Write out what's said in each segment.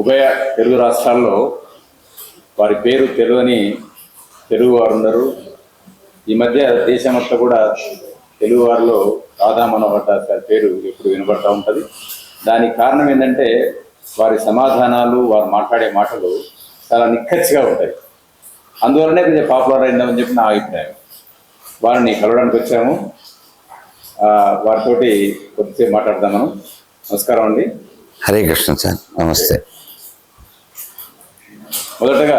ఉభయ తెలుగు రాష్ట్రాల్లో వారి పేరు తెలియని తెలుగు వారు ఉన్నారు. ఈ మధ్య దేశమంతా కూడా తెలుగు వారిలో రాధా మనోహర్ దాస్ గారి పేరు ఎప్పుడు వినబడతా ఉంటుంది. దానికి కారణం ఏంటంటే వారి సమాధానాలు, వారు మాట్లాడే మాటలు చాలా నిక్కచ్చిగా ఉంటాయి. అందువల్లనే కొంచెం పాపులర్ అయిందామని చెప్పి నా అభిప్రాయం. వారిని కలవడానికి వచ్చాము. వారితోటి కొద్దిసేపు మాట్లాడదాం మనం. నమస్కారం అండి. హరే కృష్ణ సార్. నమస్తే. మొదటగా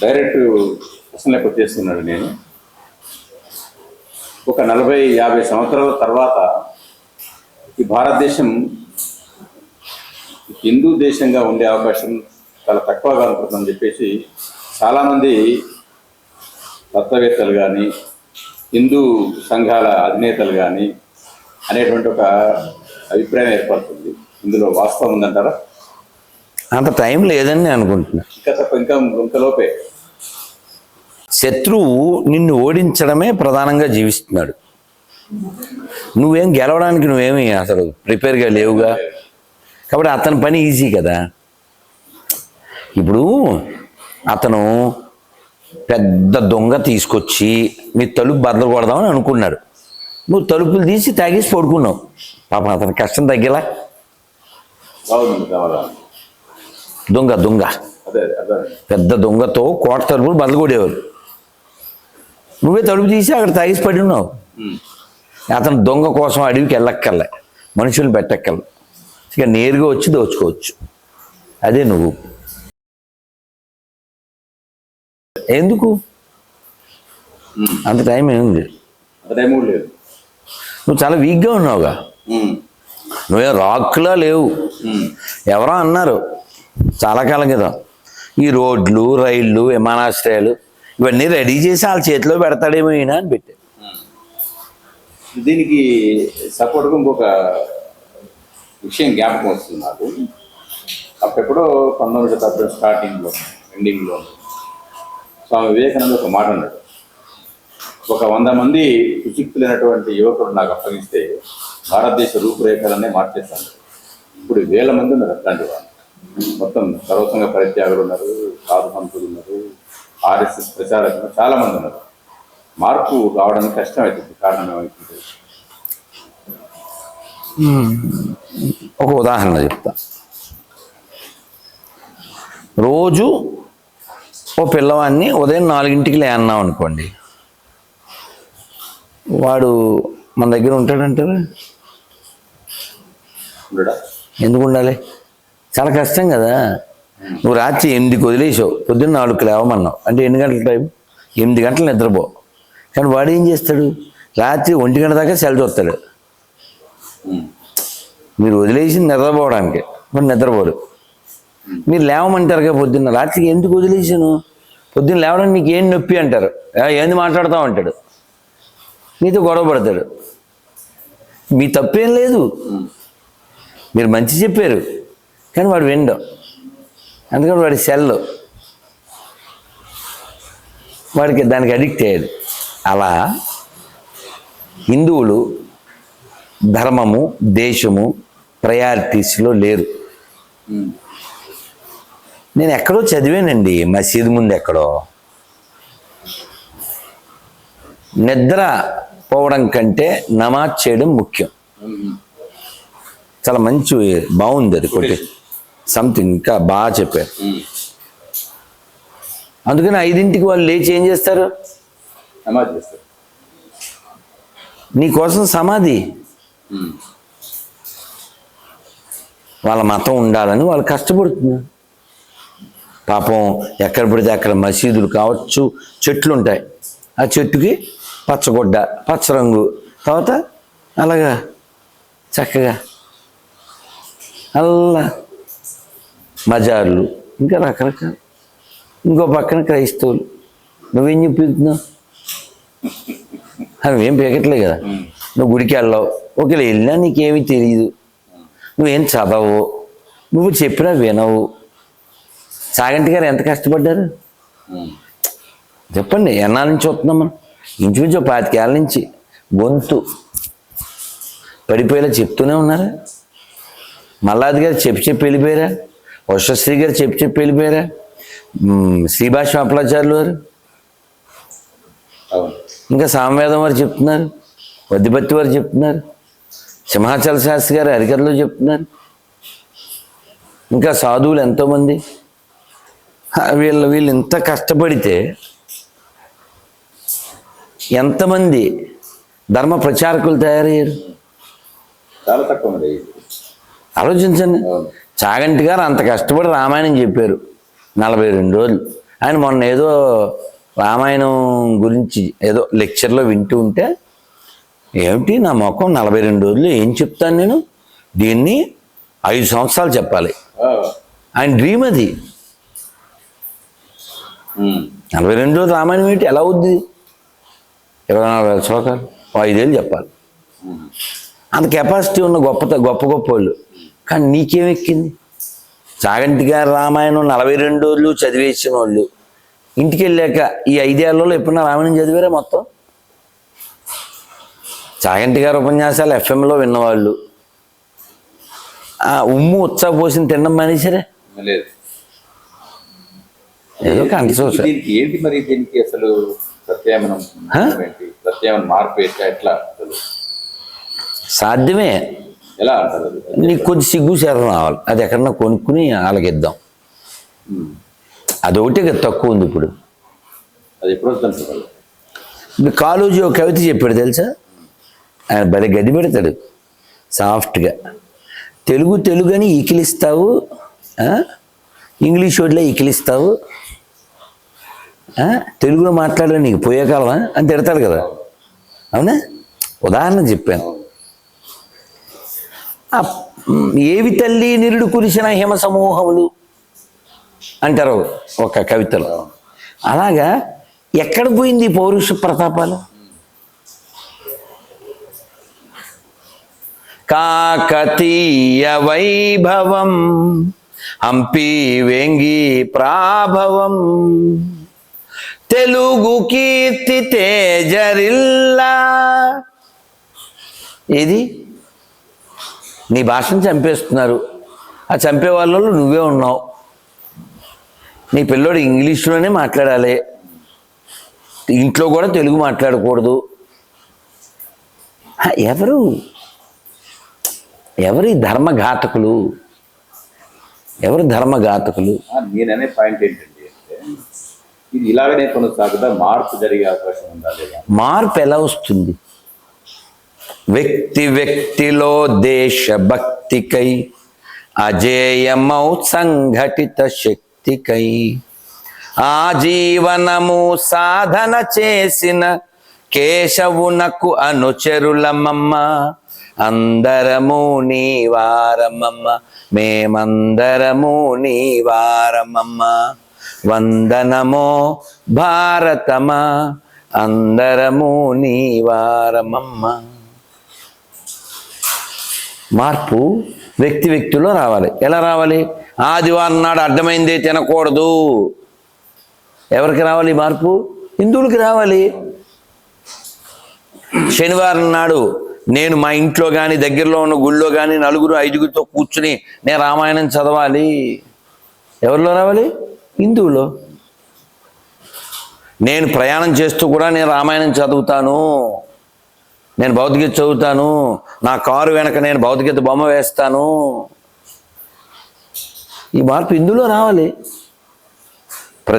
డైరెక్ట్ క్వశ్చన్లకు వచ్చేస్తున్నాడు. నేను ఒక 40-50 సంవత్సరాల తర్వాత ఈ భారతదేశం హిందూ దేశంగా ఉండే అవకాశం చాలా తక్కువగా ఉంటుందని చెప్పేసి చాలామంది తత్వవేత్తలు కానీ హిందూ సంఘాల అధినేతలు కానీ అనేటువంటి ఒక అభిప్రాయం ఏర్పడుతుంది. ఇందులో వాస్తవం ఉందంటారా? అంత టైం లేదని నేను అనుకుంటున్నా. ఇంతలోపే శత్రువు నిన్ను ఓడించడమే ప్రధానంగా జీవిస్తున్నాడు. నువ్వేం గెలవడానికి నువ్వేమి అసలు ప్రిపేర్గా లేవుగా. కాబట్టి అతని పని ఈజీ కదా. ఇప్పుడు అతను పెద్ద దొంగ తీసుకొచ్చి మీ తలుపు బద్దలు కొడదామని అనుకున్నాడు. నువ్వు తలుపులు తీసి తాగేసి పడుకున్నావు. పాపం అతని కష్టం తగ్గేలా. దొంగ పెద్ద దొంగతో కోట తలుపులు బద్దలు కొడేవారు. నువ్వే తలుపు తీసి అక్కడ తాగేసి పడి ఉన్నావు. అతను దొంగ కోసం అడవికి వెళ్ళక్కర్లే, మనుషులు పెట్టక్కర్లే, ఇక నేరుగా వచ్చి దోచుకోవచ్చు. అదే నువ్వు. ఎందుకు అంత టైం ఏముంది? నువ్వు చాలా వీక్గా ఉన్నావుగా. నువ్వే రాక్లా లేవు. ఎవరో అన్నారు చాలా కాలం క్రితం, ఈ రోడ్లు, రైళ్ళు, విమానాశ్రయాలు ఇవన్నీ రెడీ చేసి వాళ్ళ చేతిలో పెడతాడేమో ఈయన అని పెట్టారు. దీనికి సపోర్ట్గా ఇంకొక విషయం జ్ఞాపకం వస్తుంది నాకు. అప్పుడెప్పుడో 19వ శతాబ్దం స్టార్టింగ్లో, ఎండింగ్లో స్వామి వివేకానంద ఒక మాట అన్నాడు. ఒక 100 మంది సుశిక్తులైనటువంటి యువకుడు నాకు అప్పగిస్తే భారతదేశ రూపురేఖలనే మార్చేస్తాను. ఇప్పుడు 1000 మంది ఉన్నారు అట్లాంటి వాళ్ళు. మొత్తం సర్వసంగ పరిత్యాగులు ఉన్నారు, సాధు సంతులు ఉన్నారు, ఆర్ఎస్ఎస్ ప్రచారకులు చాలా మంది ఉన్నారు. మార్పు రావడానికి కష్టం అవుతుంది. కారణం ఏమవుతుంది? ఒక ఉదాహరణ చెప్తా. రోజు ఓ పిల్లవాడిని ఉదయం 4ంటికి లేన్నాం అనుకోండి, వాడు మన దగ్గర ఉంటాడంటారా? ఎందుకు ఉండాలి? చాలా కష్టం కదా. నువ్వు రాత్రి 8కి వదిలేసావు, పొద్దున్న 4కి లేవమన్నావు అంటే ఎన్ని గంటల టైం? 8 గంటలు నిద్రపో. కానీ వాడు ఏం చేస్తాడు? రాత్రి 1 గంట దాకా సెల్ చూస్తాడు. మీరు వదిలేసి నిద్రపోవడానికి, మరి నిద్రపోడు. మీరు లేవమంటారుగా పొద్దున్న. రాత్రికి ఎందుకు వదిలేసాను? పొద్దున్న లేవడానికి నీకు ఏం నొప్పి అంటారు. ఏంది మాట్లాడతావు అంటాడు. మీతో గొడవ పడతాడు. మీ తప్పేం లేదు, మీరు మంచి చెప్పారు, కానీ వాడు వినడం. అందుకని వాడి సెల్లో వాడికి దానికి అడిక్ట్ అయ్యాడు. అలా హిందువులు ధర్మము, దేశము ప్రయారిటీస్లో లేరు. నేను ఎక్కడో చదివానండి, మసీదు ముందు ఎక్కడో, నిద్ర పోవడం కంటే నమాజ్ చేయడం ముఖ్యం. చాలా మంచి, బాగుంది అది. కొట్టి సంథింగ్ ఇంకా బాగా చెప్పారు. అందుకని 5ంటికి వాళ్ళు లేచి ఏం చేస్తారు? నమాజ్ చేస్తారు. నీకోసం సమాధి. వాళ్ళ మతం ఉండాలని వాళ్ళు కష్టపడుతున్నారు. పాపం ఎక్కడ పడితే అక్కడ మసీదులు కావచ్చు, చెట్లు ఉంటాయి. ఆ చెట్టుకి పచ్చగొడ్డ, పచ్చ రంగు, తర్వాత అలాగా చక్కగా అల్లా మజార్లు, ఇంకా రకరకాల. ఇంకో పక్కన క్రైస్తవులు. నువ్వేం చెప్తున్నావు? నువ్వేం పీకట్లే కదా. నువ్వు గుడికి వెళ్ళావు, ఒకవేళ వెళ్ళినా నీకేమీ తెలియదు, నువ్వేం చదవవు, నువ్వు చెప్పినా వినవు. చాగంటి గారు ఎంత కష్టపడ్డారు చెప్పండి. ఎన్నాళ్ళ నుంచి వస్తున్నాం మనం? ఇంచుమించు 25 ఏళ్ళ నుంచి గొంతు పడిపోయేలా చెప్తూనే ఉన్నారా? మల్లాది గారు చెప్పి వెళ్ళిపోయారా? ఉషశ్రీ గారు చెప్పి వెళ్ళిపోయారా? శ్రీభాష అప్పలాచార్యులు వారు, అవును. ఇంకా సామవేదం వారు చెప్తున్నారు, వద్దిపత్తి వారు చెప్తున్నారు, సింహాచల శాస్త్రి గారు హరికథలో చెప్తున్నారు, ఇంకా సాధువులు ఎంతోమంది. వీళ్ళు ఇంత కష్టపడితే ఎంతమంది ధర్మ ప్రచారకులు తయారయ్యారు? చాలా తక్కువ మరి. ఆలోచించండి. అవును. చాగంటి గారు అంత కష్టపడి రామాయణం చెప్పారు 42 రోజులు. ఆయన మొన్న ఏదో రామాయణం గురించి ఏదో లెక్చర్లో వింటూ ఉంటే, ఏమిటి నా ముఖం 42 రోజులు ఏం చెప్తాను నేను, దీన్ని 5 సంవత్సరాలు చెప్పాలి. ఆయన డ్రీమ్ అది. 42 రోజులు రామాయణం ఏంటి, ఎలా అవుద్ది? 24 శ్లోకాలు 5 ఏళ్ళు చెప్పాలి. అంత కెపాసిటీ ఉన్న గొప్ప వాళ్ళు. కానీ నీకేమెక్కింది? చాగంటి గారు రామాయణం 42 రోజులు చదివేసిన వాళ్ళు ఇంటికి వెళ్ళాక ఈ 5 ఏళ్లలో ఎప్పుడన్నా రామాయణం చదివారా మొత్తం? చాగంటి గారు ఉపన్యాసాలు ఎఫ్ఎంలో విన్నవాళ్ళు ఉమ్ము ఉత్సాహ పోసిన తినడం మానేశారా? లేదు. ఏదో కంటిసోస. దీనికి ఏంటి మరి, దీనికి అసలు ప్రత్యామ్నాయం ఏంటి? ప్రత్యామ్నాయం మార్పు ఎట్లా అసలు సాధ్యమే. ఎలా అంటారు అది? నీకు కొద్ది సిగ్గు శరం రావాలి, అది ఎక్కడన్నా కొనుక్కుని వాళ్ళకిద్దాం. అదొకటి తక్కువ ఉంది ఇప్పుడు. అది ఎప్పుడు వస్తుంది? ఇప్పుడు కాలేజీ ఒక కవిత చెప్పాడు తెలుసా? ఆయన భలే గడ్డి పెడతాడు సాఫ్ట్గా. తెలుగు అని ఈకిలిస్తావు, ఇంగ్లీష్ వాటిలో ఈకిలిస్తావు, తెలుగులో మాట్లాడలే నీకు పోయే కాలమా అని తిడతాడు కదా. అవునా? ఉదాహరణ చెప్పాను. ఏవి తల్లి నిరుడు కురిసిన హిమ సమూహములు అంటారు ఒక కవితలో. అలాగా ఎక్కడ పోయింది పౌరుష ప్రతాపాలు? కాకతీయ వైభవం హంపి వేంగి ప్రాభవం తెలుగు కీర్తి తేజరిల్లా. ఏది? నీ భాషను చంపేస్తున్నారు. ఆ చంపే వాళ్ళలో నువ్వే ఉన్నావు. నీ పిల్లోడు ఇంగ్లీష్లోనే మాట్లాడాలి, ఇంట్లో కూడా తెలుగు మాట్లాడకూడదు. ఎవరు ఈ ధర్మఘాతకులు? ఎవరు ధర్మఘాతకులు? నేననే పాయింట్ ఏంటండి అంటే, ఇది ఇలాగనే కొనసాగుతా మార్పు జరిగే అవకాశం ఉందా లేదా? మార్పు ఎలా వస్తుంది? వ్యక్తిలో దేశభక్తికై అజేయమౌ సంఘటిత శక్తికై ఆజీవనము సాధన చేసిన కేశవునకు అనుచరులమమ్మ, అందరము నీవారమమ్మ, మేమందరము నీవారమమ్మ, వందనమో భారతమా, అందరము నీవారమమ్మ. మార్పు వ్యక్తిలో రావాలి. ఎలా రావాలి? ఆదివారం నాడు అడ్డమైందే తినకూడదు. ఎవరికి రావాలి మార్పు? హిందువులకి రావాలి. శనివారం నాడు నేను మా ఇంట్లో కానీ దగ్గరలో ఉన్న గుళ్ళో కానీ 4-5తో కూర్చుని నేను రామాయణం చదవాలి. ఎవరిలో రావాలి? హిందువులో. నేను ప్రయాణం చేస్తూ కూడా నేను రామాయణం చదువుతాను, నేను భౌతికత చదువుతాను, నా కారు వెనక నేను భౌతికత బొమ్మ వేస్తాను. ఈ మార్పు ఇందులో రావాలి.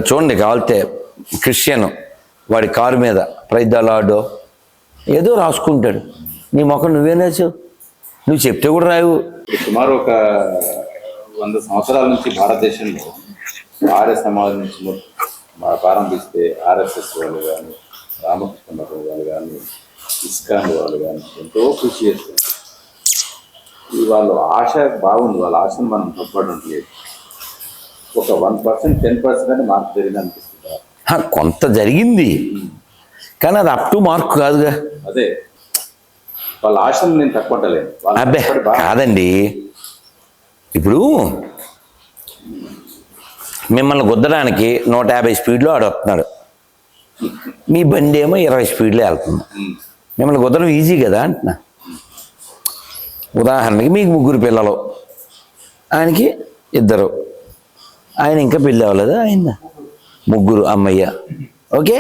చూడండి, కావాలితే క్రిస్టియన్ వాడి కారు మీద ప్రైజ్ ద లార్డ్ ఏదో రాసుకుంటాడు. నీ మొఖం నువ్వేం రాసావు? నువ్వు చెప్తే కూడా రావు. సుమారు ఒక 100 సంవత్సరాల నుంచి భారతదేశంలో ఆర్య సమాజం నుంచి ప్రారంభిస్తే ఆర్ఎస్ఎస్ వాళ్ళు కానీ, రామకృష్ణ మఠం వాళ్ళు కానీ, ఇస్కాన్ వాళ్ళు కానీ ఎంతో కృషి చేస్తారు. వాళ్ళ ఆశ బాగుంది, వాళ్ళ ఆశను మనం తప్పడం లేదు. ఒక 1%, 10% అని మార్పు జరిగింది అనిపిస్తుంది. కొంత జరిగింది, కానీ అది అప్ టు మార్క్ కాదుగా. అదే వాళ్ళ ఆశను నేను తప్పట్టలేను. అబ్బే కాదండి. ఇప్పుడు మిమ్మల్ని గుద్దడానికి 150 స్పీడ్లో ఆడు వస్తున్నాడు, మీ బండి ఏమో 20 స్పీడ్లో వెళ్తుంది. మిమ్మల్ని గుద్దడం ఈజీ కదా అంటున్నా. ఉదాహరణకి మీకు 3 పిల్లలు, ఆయనకి 2, ఆయన ఇంకా పెళ్ళి అవ్వలేదు, ఆయన 3 అమ్మయ్య. ఓకే,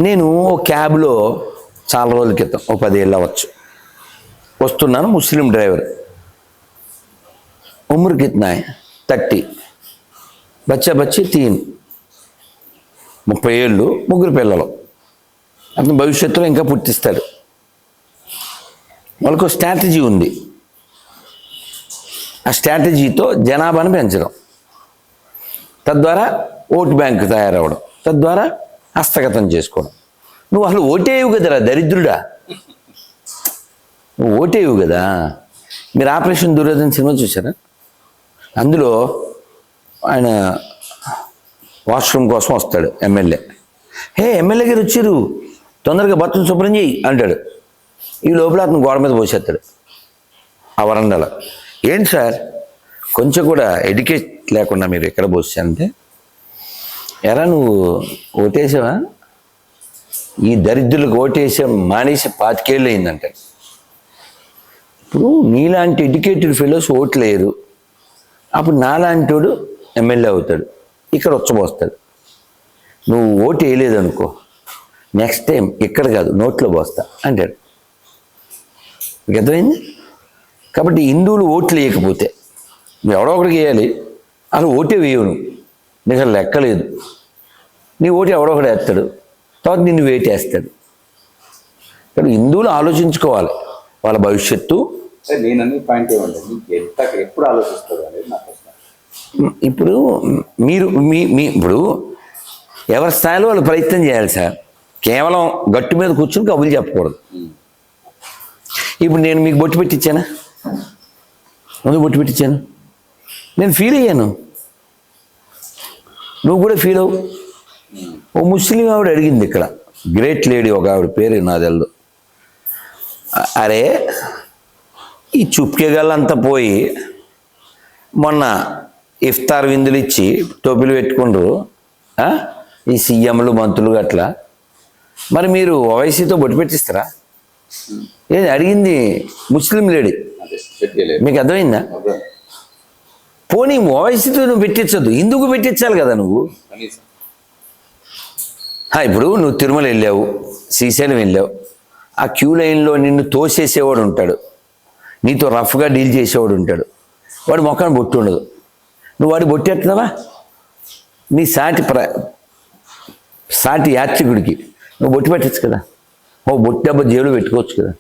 నేను ఓ క్యాబ్లో చాలా రోజుల క్రితం, ఓ 10 ఏళ్ళు అవ్వచ్చు, వస్తున్నాను. ముస్లిం డ్రైవర్. ఉమ్ర్ కిतना है? 30. బచ్చా బచ్చి 3. 30 ఏళ్ళు, 3 పిల్లలు. అతను భవిష్యత్తులో ఇంకా పుట్టిస్తాడు. వాళ్ళకు స్ట్రాటజీ ఉంది. ఆ స్ట్రాటజీతో జనాభాను పెంచడం, తద్వారా ఓటు బ్యాంకు తయారవడం, తద్వారా హస్తగతం చేసుకోవడం. నువ్వు అసలు ఓటేయవు కదరా దరిద్రుడా, నువ్వు ఓటేయవు కదా. మీరు ఆపరేషన్ దుర్యోధన సినిమా చూసారా? అందులో ఆయన వాష్రూమ్ కోసం వస్తాడు ఎమ్మెల్యే. ఎమ్మెల్యే గారు వచ్చారు, తొందరగా బట్టలు శుభ్రం చేయి అంటాడు. ఈ లోపల అతను గోడ మీద పోసేస్తాడు ఆ వరండాలో. ఏంటి సార్, కొంచెం కూడా ఎడ్యుకేట్ లేకుండా మీరు ఎక్కడ పోసానంటే, ఎరా నువ్వు ఓటేసావా? ఈ దరిద్రులకు ఓటేసే మానేసి 25 ఏళ్ళు అయిందంటే. ఇప్పుడు నీలాంటి ఎడ్యుకేటెడ్ ఫెలోస్ ఓట్లేరు, అప్పుడు నాలాంటి వాడు ఎమ్మెల్యే అవుతాడు, ఇక్కడ వచ్చబోస్తాడు. నువ్వు ఓటు వేయలేదనుకో, నెక్స్ట్ టైం ఇక్కడ కాదు నోట్లో పోస్తా అంటాడు. మీకు అర్థమైంది? కాబట్టి హిందువులు ఓట్లు వేయకపోతే నువ్వు ఎవడో ఒకడికి వేయాలి, అసలు ఓటే వేయవు, నీకు అసలు లెక్కలేదు. నీ ఓటు ఎవడో ఒకడు వేస్తాడు, తర్వాత నిన్ను వేటేస్తాడు. కాబట్టి హిందువులు ఆలోచించుకోవాలి వాళ్ళ భవిష్యత్తు. నేను అన్ని పాయింట్ ఏమంటే మీకు ఎప్పుడు ఆలోచిస్తారు అనేది నా ప్రశ్న. ఇప్పుడు మీరు ఇప్పుడు ఎవరి స్థాయిలో వాళ్ళు ప్రయత్నం చేయాలి సార్. కేవలం గట్టు మీద కూర్చుని కబుర్లు చెప్పకూడదు. ఇప్పుడు నేను మీకు బొట్టు పెట్టించానా? ముందు బొట్టు పెట్టించాను, నేను ఫీల్ అయ్యాను, నువ్వు కూడా ఫీల్ అవ్వు. ఓ ముస్లిం ఆవిడ అడిగింది ఇక్కడ, గ్రేట్ లేడీ, ఒక ఆవిడ పేరు నాదెల్దు. అరే ఈ చుప్కేగాళ్ళంతా పోయి మొన్న ఇఫ్తార్ విందులు ఇచ్చి టోపీలు పెట్టుకుండ్రు ఈ సీఎంలు మంత్రులు అట్లా, మరి మీరు ఓవైసీతో బొట్టు పెట్టిస్తారా? ఏది అడిగింది ముస్లిం లేడీ. మీకు అర్థమైందా? పోనీ ఓవైసీతో నువ్వు పెట్టించద్దు, ఇందుకు పెట్టించాలి కదా నువ్వు. ఇప్పుడు నువ్వు తిరుమల వెళ్ళావు, శ్రీశైలం వెళ్ళావు, ఆ క్యూ లైన్లో నిన్ను తోసేసేవాడు ఉంటాడు, నీతో రఫ్గా డీల్ చేసేవాడు ఉంటాడు, వాడు మొక్కను బొట్టు ఉండదు. నువ్వు వాడు బొట్టేస్తున్నావా? నీ సాటి యాత్రికుడికి నువ్వు బొట్టు పెట్టచ్చు కదా, ఓ బొట్టు డబ్బా జేబులో పెట్టుకోవచ్చు కదా.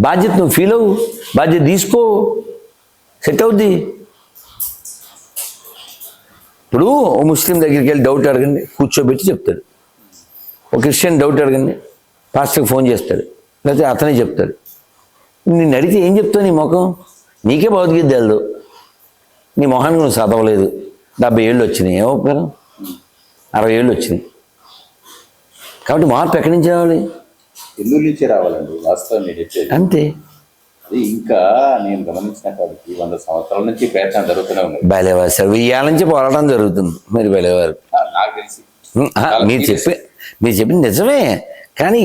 బాధ్యత నువ్వు ఫీల్ అవ్వు, బాధ్యత తీసుకో, సెట్ అవుద్ది. ఇప్పుడు ఓ ముస్లిం దగ్గరికి వెళ్ళి డౌట్ అడగండి, కూర్చోబెట్టి చెప్తాడు. ఓ క్రిస్టియన్ డౌట్ అడగండి, పాస్టర్కి ఫోన్ చేస్తాడు, లేకపోతే అతనే చెప్తాడు. నిన్ను అడిగితే ఏం చెప్తావు? నీ ముఖం నీకే భగవద్గీత తెలదు, నీ మొహానికి నువ్వు చదవలేదు, 70 ఏళ్ళు వచ్చినాయి, ఏమో ఉపకారం, 60 ఏళ్ళు వచ్చినాయి. కాబట్టి మార్పు ఎక్కడి నుంచి రావాలి? హిందువుల నుంచి రావాలండి వాస్తవం మీరు చెప్పేది. అంతే. అది ఇంకా నేను గమనించిన కాబట్టి 100 సంవత్సరాల నుంచి ప్రయత్నం జరుగుతూనే ఉన్నాయి. బలేవారు సార్, 1000 ఏళ్ళ నుంచి పోరాటం జరుగుతుంది. మీరు బలేవారు. నాకు తెలిసి మీరు చెప్పింది నిజమే. కానీ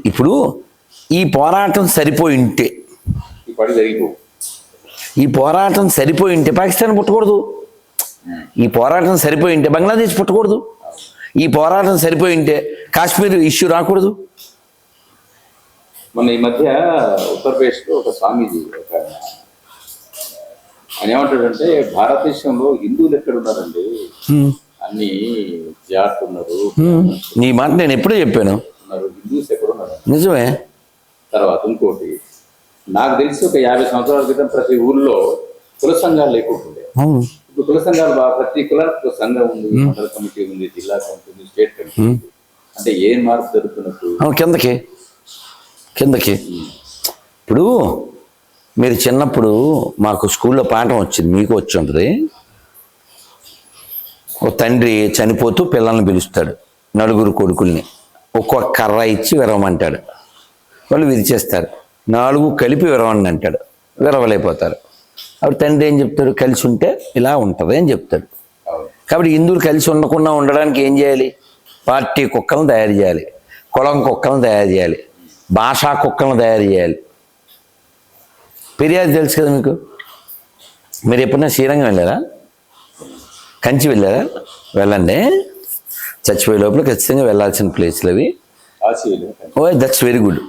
ఇప్పుడు ఈ పోరాటం సరిపోయి ఉంటే, ఈ పోరాటం సరిపోయి ఉంటే పాకిస్తాన్ పుట్టకూడదు, ఈ పోరాటం సరిపోయి ఉంటే బంగ్లాదేశ్ పుట్టకూడదు, ఈ పోరాటం సరిపోయి ఉంటే కాశ్మీర్ ఇష్యూ రాకూడదు. మొన్న ఈ మధ్య ఉత్తరప్రదేశ్లో ఒక స్వామీజీ ఆయన ఏమంటాడంటే, భారతదేశంలో హిందువులు ఎక్కడ ఉన్నారండి, అన్ని జాట్ ఉన్నారు. నీ మాట నేను ఎప్పుడూ చెప్పాను, హిందూస్ ఎక్కడ ఉన్నారు. నిజమే. తర్వాత ఇంకోటి, నాకు తెలిసి ఒక 50 సంవత్సరాల క్రితం ప్రతి ఊర్లో కుల సంఘాలు లేకుంటుండే. ఇప్పుడు కుల సంఘాలు ప్రతి కులానికి ఒక సంఘం ఉంది, మండల కమిటీ ఉంది, జిల్లా కమిటీ ఉంది, స్టేట్ కమిటీ ఉంది. అంటే ఏం మార్పు జరుగుతున్నట్టు కిందకి. ఇప్పుడు మీరు చిన్నప్పుడు మాకు స్కూల్లో పాఠం వచ్చింది, మీకు వచ్చి ఉంటుంది. ఒక తండ్రి చనిపోతూ పిల్లల్ని పిలుస్తాడు, 4 కొడుకుల్ని, ఒక్కొక్క కర్ర ఇచ్చి విరవమంటాడు. వాళ్ళు విరిచేస్తారు, 4 కలిపి విరవండి అంటాడు, విరవలేకపోతారు. అప్పుడు తండ్రి ఏం చెప్తాడు? కలిసి ఉంటే ఇలా ఉంటుంది అని చెప్తాడు. కాబట్టి హిందువులు కలిసి ఉండకుండా ఉండడానికి ఏం చేయాలి? పార్టీ కుక్కలను తయారు చేయాలి, కులం కుక్కలను తయారు చేయాలి, భాషా కుక్కలను తయారు చేయాలి. పెరియార్ తెలుసు కదా మీకు. మీరు ఎప్పుడన్నా శ్రీరంగం వెళ్ళారా? కంచి వెళ్ళారా? వెళ్ళండి, చచ్చిపోయే లోపల ఖచ్చితంగా వెళ్ళాల్సిన ప్లేస్లు అవి. Oh that's very good.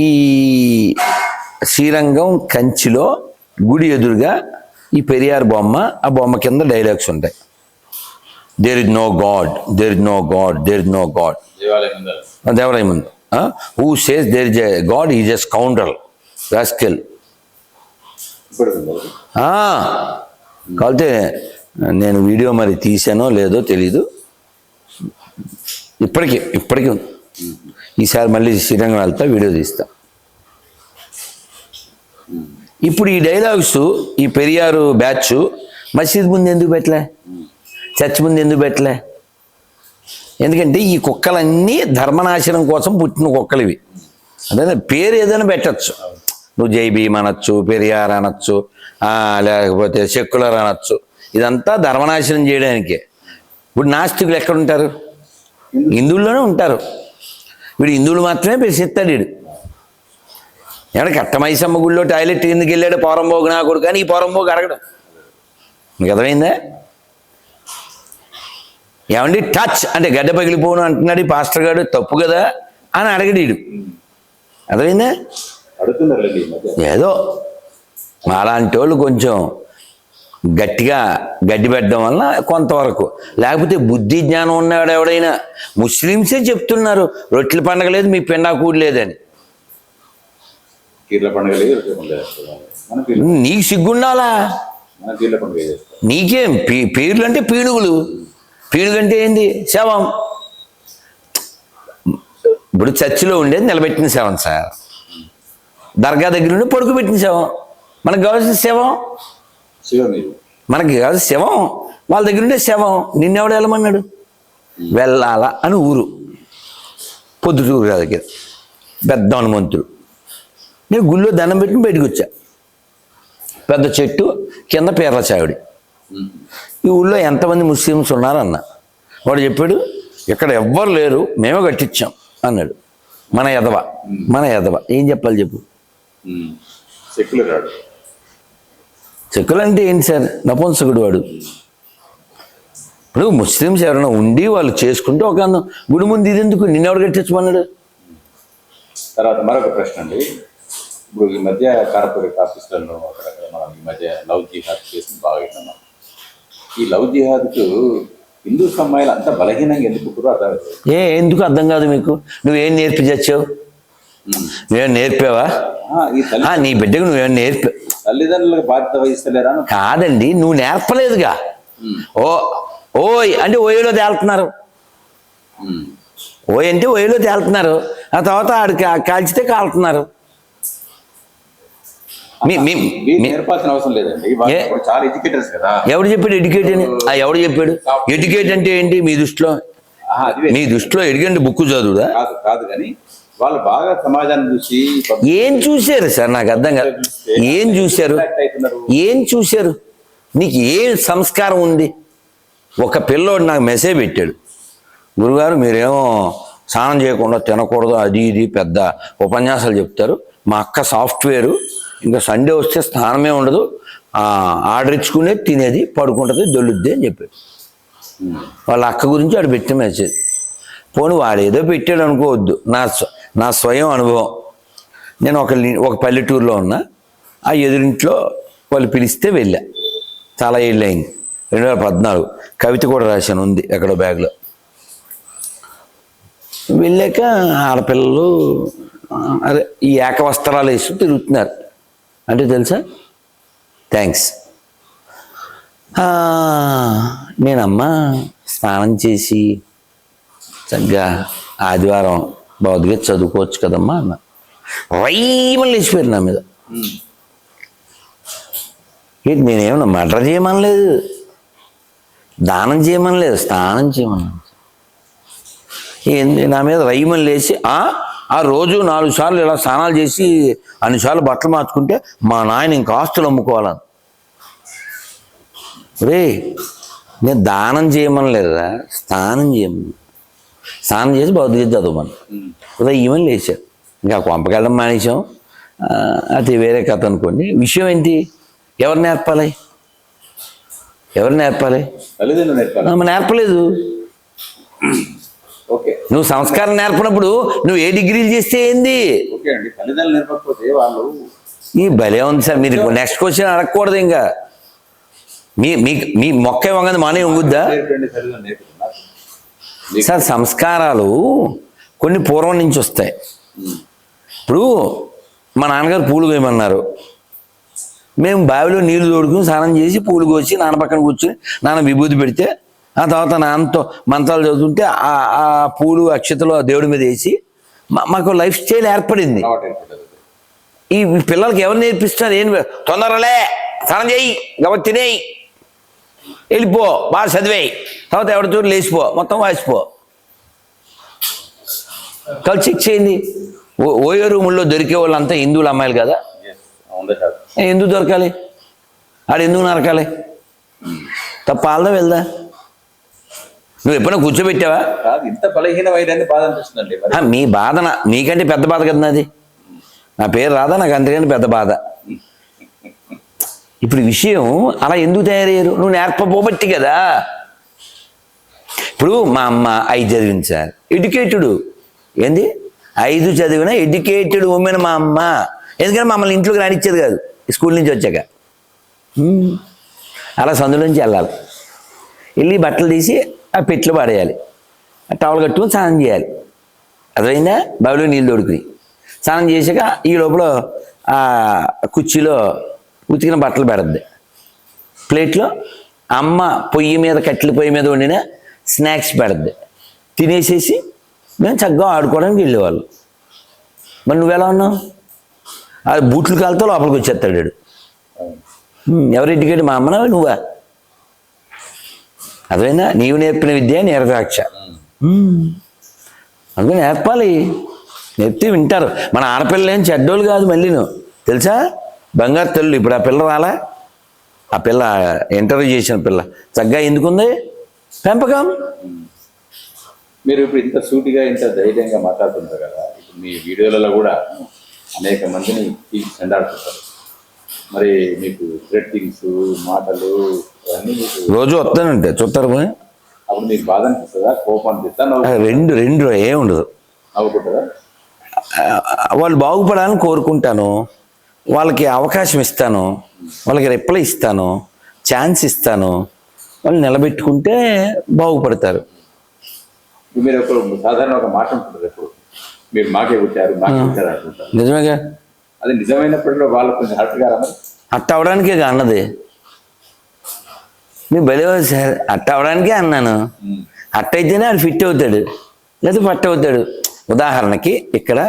ఈ శ్రీరంగం కంచిలో గుడి ఎదురుగా ఈ పెరియార్ బొమ్మ, ఆ బొమ్మ కింద డైలాగ్స్ ఉంటాయి. There is no god, there is no god, there is no god. దేవాలయం ముందు who says there is a god is a scoundrel rascal. కాబట్టి నేను వీడియో మరి తీసానో లేదో తెలీదు, ఇప్పటికీ ఉంది. ఈసారి మళ్ళీ శ్రీరంగం వెళ్తా, వీడియో తీస్తా. ఇప్పుడు ఈ డైలాగ్స్ ఈ పెరియారు బ్యాచ్ మసీద్ ముందు ఎందుకు పెట్టలే, చర్చ్ ముందు ఎందుకు పెట్టలే? ఎందుకంటే ఈ కుక్కలన్నీ ధర్మనాశనం కోసం పుట్టిన కుక్కలు ఇవి. అదే పేరు ఏదైనా పెట్టచ్చు, నువ్వు జై భీమ్ అనొచ్చు, పెరియార్ అనొచ్చు, లేకపోతే సెక్యులర్ అనొచ్చు. ఇదంతా ధర్మనాశనం చేయడానికే. ఇప్పుడు నాస్తికులు ఎక్కడ ఉంటారు? హిందువుల్లోనే ఉంటారు. వీడు హిందువులు మాత్రమే ప్రశ్నిస్తాడు. వీడు ఏమన్నా కట్టమైసమ్మ గుళ్ళో టాయిలెట్ ఎందుకు వెళ్ళాడు పోరంబోగు నా కొడుకు కానీ ఈ పోరంబోగు అడగడం. మీకు అర్థమైందా? ఏమండి టచ్ అంటే గడ్డ పగిలిపోను అంటున్నాడు ఈ పాస్టర్ గారు, తప్పు కదా అని అడగడు వీడు. అర్థమైందా? ఏదో అలాంటి వాళ్ళు కొంచెం గట్టిగా గడ్డి పెట్టడం వల్ల కొంతవరకు, లేకపోతే బుద్ధి జ్ఞానం ఉన్నాడు ఎవడైనా. ముస్లిమ్సే చెప్తున్నారు రొట్టెల పండగ లేదు, మీ పిండాకూడు లేదని. నీకు సిగ్గుండాలా? నీకేం పీర్లు అంటే పీనుగులు, పీనుగు అంటే ఏంది? శవం. ఇప్పుడు చర్చిలో ఉండేది నిలబెట్టిన శవం సార్, దర్గా దగ్గర ఉండి పడుకోబెట్టిన శవం. మనకు కావాల్సిన శవం, మనకి కావాల్సిన శవం వాళ్ళ దగ్గర ఉండే శవం. నిన్నెవడు వెళ్ళమన్నాడు? వెళ్ళాలా అని ఊరు పొద్దుటూరు దగ్గర పెద్ద హనుమంతుడు. నేను గుళ్ళో దండం పెట్టుకుని బయటకు వచ్చా. పెద్ద చెట్టు కింద పేర్ల చావిడి. ఈ ఊళ్ళో ఎంతమంది ముస్లిమ్స్ ఉన్నారన్న. వాడు చెప్పాడు ఇక్కడ ఎవ్వరు లేరు, మేమే కట్టించాం అన్నాడు. మన ఎదవ ఏం చెప్పాలి చెప్పు? సెక్యులర్ అంటే ఏంటి సార్? నపుంసకుడు వాడు. ఇప్పుడు ముస్లిమ్స్ ఎవరైనా ఉండి వాళ్ళు చేసుకుంటే ఒక గుడి ముందు ఇది ఎందుకు, నిన్నెవడు కట్టించమన్నాడు? తర్వాత మరొక ప్రశ్న అండి. ఇప్పుడు ఈ మధ్య కార్పొరేట్ ఆఫీసులలో అక్కడక్కడ మనం ఈ మధ్య లవ్ జిహాద్ చేసి బాగా విన్నాం. ఈ లవ్ జిహాద్కు హిందూ సమాజాలు అంత బలహీనంగా ఎందుకు అర్థం? ఎందుకు అర్థం కాదు మీకు? నువ్వేం నేర్పి చచ్చావు? నువ్వేం నేర్పావా? నీ బిడ్డకు నువ్వేం నేర్పావు? తల్లిదండ్రులకు బాధ్యత వహిస్తలేరా? కాదండి, నువ్వు నేర్పలేదుగా. ఓయ్ అంటే ఓయలో తేలుతున్నారు, ఓయ్ అంటే ఓయలో తేలుతున్నారు. ఆ తర్వాత ఆడికి కాల్చితే కాలుతున్నారు. నేర్పాల్సిన అవసరం లేదండి, చాలా ఎడ్యుకేటర్స్ కదా. ఎవడు చెప్పాడు ఎడ్యుకేట్ అని? ఎవడు చెప్పాడు ఎడ్యుకేట్ అంటే ఏంటి మీ దృష్టిలో? మీ దృష్టిలో ఎడ్యుకేట్ బుక్ చదువుదా? కాదు కానీ వాళ్ళు బాగా సమాజాన్ని చూసి ఏం చూశారు సార్? నాకు అర్థం కాదు. ఏం చూశారు? నీకు ఏ సంస్కారం ఉంది? ఒక పిల్లోడు నాకు మెసేజ్ పెట్టాడు, గురుగారు మీరేమో స్నానం చేయకుండా తినకూడదు అది ఇది పెద్ద ఉపన్యాసాలు చెప్తారు. మా అక్క సాఫ్ట్వేరు, ఇంకా సండే వస్తే స్నానమే ఉండదు, ఆర్డర్ ఇచ్చుకునే తినేది పడుకుంటుంది దొల్లుద్ది అని చెప్పాడు. వాళ్ళ అక్క గురించి వాడు పెట్టిన మెసేజ్. పోనీ వాడు ఏదో పెట్టాడు అనుకోవద్దు, నా స్వయం అనుభవం. నేను ఒక పల్లెటూరులో ఉన్నా, ఆ ఎదురింట్లో వాళ్ళు పిలిస్తే వెళ్ళా. చాలా ఏళ్ళు అయింది, 2014. కవిత కూడా రాశాను, ఉంది ఎక్కడో బ్యాగ్లో. వెళ్ళాక ఆడపిల్లలు అదే ఈ ఏకవస్త్రాలు వేస్తూ తిరుగుతున్నారు. అంటే తెలుసా? థ్యాంక్స్. నేనమ్మా స్నానం చేసి చక్కగా ఆదివారం భగవద్గీత చదువుకోవచ్చు కదమ్మా అన్న. రైమని లేచిపోయారు నా మీద. ఏంటి నేనేమన్నా మర్డర్ చేయమనలేదు, దానం చేయమనలేదు, స్నానం చేయమన్నాను. ఏంది నా మీద రైమని లేచి ఆ రోజు 4 సార్లు ఇలా స్నానాలు చేసి అన్నిసార్లు బట్టలు మార్చుకుంటే మా నాయన ఇంకా ఆస్తులు అమ్ముకోవాలని. రే నేను దానం చేయమనలేదా, స్నానం చేయమని. స్నానం చేసి భగవద్గీత చదవమని ఉదయం ఈమెను లేచారు. ఇంకా కొంపకెళ్ళడం మానేసాం. అది వేరే కథ అనుకోండి. విషయం ఏంటి? ఎవరు నేర్పాలి? తల్లిదండ్రులు నేర్పాలి. నేర్పలేదు. ఓకే, నువ్వు సంస్కారం నేర్పినప్పుడు నువ్వు ఏ డిగ్రీలు చేస్తే ఏంది? ఓకే అండి, తల్లిదండ్రులు నేర్పకపోతే వాళ్ళు ఈ భలే ఉంది సార్. మీరు నెక్స్ట్ క్వశ్చన్ అడగకూడదు. ఇంకా మీ మొక్క వంగది మానే ఉంగుద్దా నేర్పండి, తల్లిదండ్రులు నేర్పుతున్నారు సార్? సంస్కారాలు కొన్ని పూర్వం నుంచి వస్తాయి. ఇప్పుడు మా నాన్నగారు పూలు కోయమన్నారు. మేము బావిలో నీళ్లు తోడుకుని స్నానం చేసి పూలు కోసి నాన్న పక్కన కూర్చొని నాన్న విభూతి పెడితే, ఆ తర్వాత నాన్నతో మంత్రాలు చదువుతుంటే ఆ పూలు అక్షతలు ఆ దేవుడి మీద వేసి మాకు లైఫ్ స్టైల్ ఏర్పడింది. ఈ పిల్లలకి ఎవరు నేర్పిస్తున్నారు? ఏం తొందరలే స్నానం చేయి, కాబట్టి తినేయి, వెళ్ళిపో, బాగా చదివేయి, తర్వాత ఎవరి చోటు లేచిపో, మొత్తం వాసిపో. కలిసి చెక్ చేయండి. ఓయో రూముల్లో దొరికే వాళ్ళంతా హిందువులు అమ్మాయిలు కదా. ఎందుకు దొరకాలి? ఆడు ఎందుకు నరకాలి? తప్ప ఆల్దా వెళ్దా? నువ్వు ఎప్పుడైనా కూర్చోబెట్టావా? ఇంత బలహీనమైందని బాధ అనిపిస్తుందండి. మీ బాధ నీకంటే పెద్ద బాధ కదా నాది. నా పేరు రాదా, నాకు అంతకంటే పెద్ద బాధ. ఇప్పుడు విషయం అలా ఎందుకు తయారయ్యారు? నువ్వు నేర్పబోబట్టి కదా. ఇప్పుడు మా అమ్మ 5 చదివింది సార్, ఎడ్యుకేటెడ్. ఏంది 5 చదివిన ఎడ్యుకేటెడ్ ఉమెన్ మా అమ్మ. ఎందుకంటే మమ్మల్ని ఇంట్లోకి రానిచ్చేది కాదు స్కూల్ నుంచి వచ్చాక. అలా సందులోంచి వెళ్ళాలి, వెళ్ళి బట్టలు తీసి ఆ పెట్లు పడేయాలి, టవల్ కట్టుకుని స్నానం చేయాలి. అర్థమైందా? బావిలో నీళ్ళు తోడుకుని స్నానం చేసాక ఈ లోపల ఆ కుర్చీలో ఉతికిన బట్టలు పెడద్ది. ప్లేట్లో అమ్మ పొయ్యి మీద కట్టెల పొయ్యి మీద వండిన స్నాక్స్ పెడద్ది. తినేసేసి మేము చక్కగా ఆడుకోవడానికి వెళ్ళేవాళ్ళు. మరి నువ్వెలా ఉన్నావు? అది బూట్లు కాలుతో లోపలికి వచ్చేస్తాడు వాడు. ఎవరు ఎడ్యుకేట్? మా అమ్మనా నువ్వా? అదేనా? నీవు నేర్పిన విద్య నీరదాక్ష. అందుకని నేర్పాలి. నేర్పితే వింటారు. మన ఆడపిల్లలు ఏం చెడ్డోళ్ళు కాదు. మళ్ళీ నువ్వు తెలుసా, బంగారు తల్లు. ఇప్పుడు ఆ పిల్ల రాలా? ఆ పిల్ల ఇంటర్వ్యూ చేసిన పిల్ల చక్కగా ఎందుకుంది? పెంపకం. మీరు ఇప్పుడు ఇంత సూటిగా ఇంత ధైర్యంగా మాట్లాడుతుంటారు కదా, ఇప్పుడు మీ వీడియోలలో కూడా అనేక మందిని తీసి చెండాడుతుంటారు. మరి మీకు థ్రెట్టింగ్స్, మాటలు అవన్నీ మీకు రోజు వస్తానంటే చూస్తారు. అప్పుడు మీకు బాధ అనిపిస్తుందా, కోపం అనిపిస్తా? రెండు ఏముండదు. నవ్వుకుంటారా? వాళ్ళు బాగుపడాలని కోరుకుంటాను, వాళ్ళకి అవకాశం ఇస్తాను, వాళ్ళకి రిప్లై ఇస్తాను, ఛాన్స్ ఇస్తాను. వాళ్ళు నిలబెట్టుకుంటే బాగుపడతారు. మీరు సాధారణ ఒక మాట ఉంటుంటారు, ఎప్పుడు మీరు మాకే పుట్టారు అనుకుంటారు. నిజమేగా? అది నిజమైనప్పటిలో వాళ్ళు కొంచెం హర్ట్ గారా? అట్ట అవడానికే అన్నది. మీరు బలి సార్, అట్ట అవడానికే అన్నాను. అట్ట అయితేనే అది ఫిట్ అవుతాడు, లేదా పట్ట అవుతాడు. ఉదాహరణకి ఇక్కడ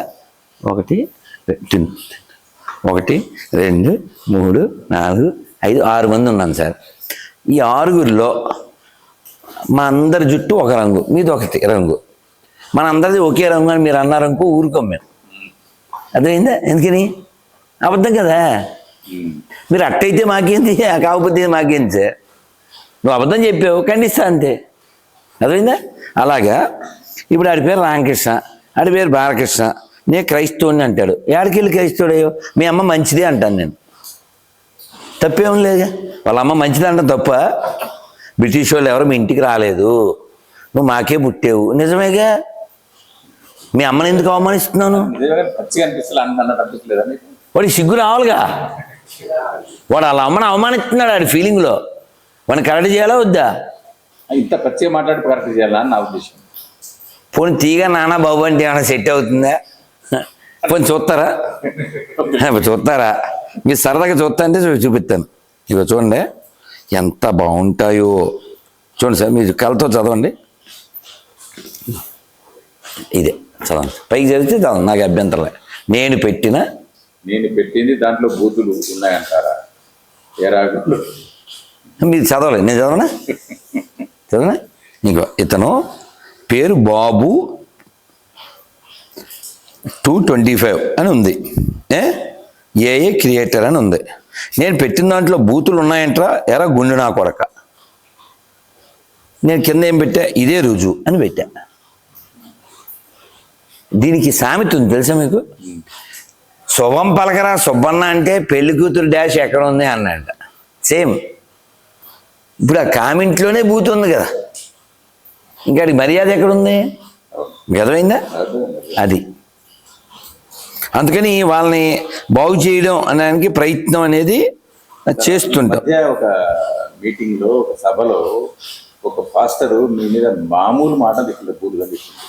1 2 3 4 5 6 మంది ఉన్నాను సార్. ఈ 6గురిలో మా అందరి జుట్టు ఒక రంగు, మీది ఒకటి రంగు. మన అందరిది ఒకే రంగు అని మీరు అన్నారనుకో ఊరుకోం మేము. అర్థమైందా? ఎందుకని? అబద్ధం కదా. మీరు అట్టయితే మాకేంది, కాకపోతే మాకేంది సార్? నువ్వు అబద్ధం చెప్పావు, ఖండిస్తా అంతే. అర్థమైందా? అలాగా ఇప్పుడు ఆడి పేరు రామకృష్ణ, ఆడి పేరు బాలకృష్ణ, నేను క్రైస్తవుని అంటాడు. ఏడకెళ్ళి క్రైస్తవుడయ్యో? మీ అమ్మ మంచిదే అంటాను నేను. తప్పేం లేదు. వాళ్ళ అమ్మ మంచిది అంటాం తప్ప? బ్రిటిష్ వాళ్ళు ఎవరు మీ ఇంటికి రాలేదు, నువ్వు మాకే పుట్టావు. నిజమేగా? మీ అమ్మని ఎందుకు అవమానిస్తున్నాను? వాడికి సిగ్గు రావాలిగా. వాడు వాళ్ళ అమ్మని అవమానిస్తున్నాడు ఆడి ఫీలింగ్లో. వాడిని కరెక్ట్ చేయాలా వద్దా? ఇంత పచ్చిగా మాట్లాడి కరెక్ట్ చేయాలా అని నా ఉద్దేశం. పోనీ తీగా నాన్న బాబు అంటే ఏమైనా సెట్ అవుతుందా? పోనీ చూస్తారా? మీరు సరదాగా చూస్తా అంటే చూపిస్తాను. ఇగో చూడండి ఎంత బాగుంటాయో. చూడండి సార్, మీరు కళ్ళతో చదవండి. ఇదే చదవండి, పైకి చదివితే చదవండి, నాకు అభ్యంతరం లేదు. నేను పెట్టింది దాంట్లో బూతులు ఉన్నాయంటారా? మీరు చదవలేదు, నేను చదవనా? ఇంకో ఇతను పేరు బాబు 225 అని ఉంది. ఏఏ క్రియేటర్ అని ఉంది. నేను పెట్టిన దాంట్లో బూతులు ఉన్నాయంటారా? ఎరా గుండె నా కొడక. నేను కింద ఏం పెట్టా? ఇదే రుజువు అని పెట్టా. దీనికి సామెత ఉంది తెలుసా మీకు? శుభం పలకరా సుబ్బన్న అంటే పెళ్లి కూతురు డాష్ ఎక్కడ ఉంది అన్నాడ. సేమ్ ఇప్పుడు ఆ కామెంట్లోనే బూత్ ఉంది కదా, ఇంకా మర్యాద ఎక్కడుంది? గదమైందా? అది అందుకని వాళ్ళని బాగు చేయడం అనడానికి ప్రయత్నం అనేది చేస్తుంటాం. ఒక మీటింగ్ లో, ఒక సభలో ఒక పాస్టర్ మీ మీద మామూలు మాట ఇక్కడ బూతుగా చెప్పింది.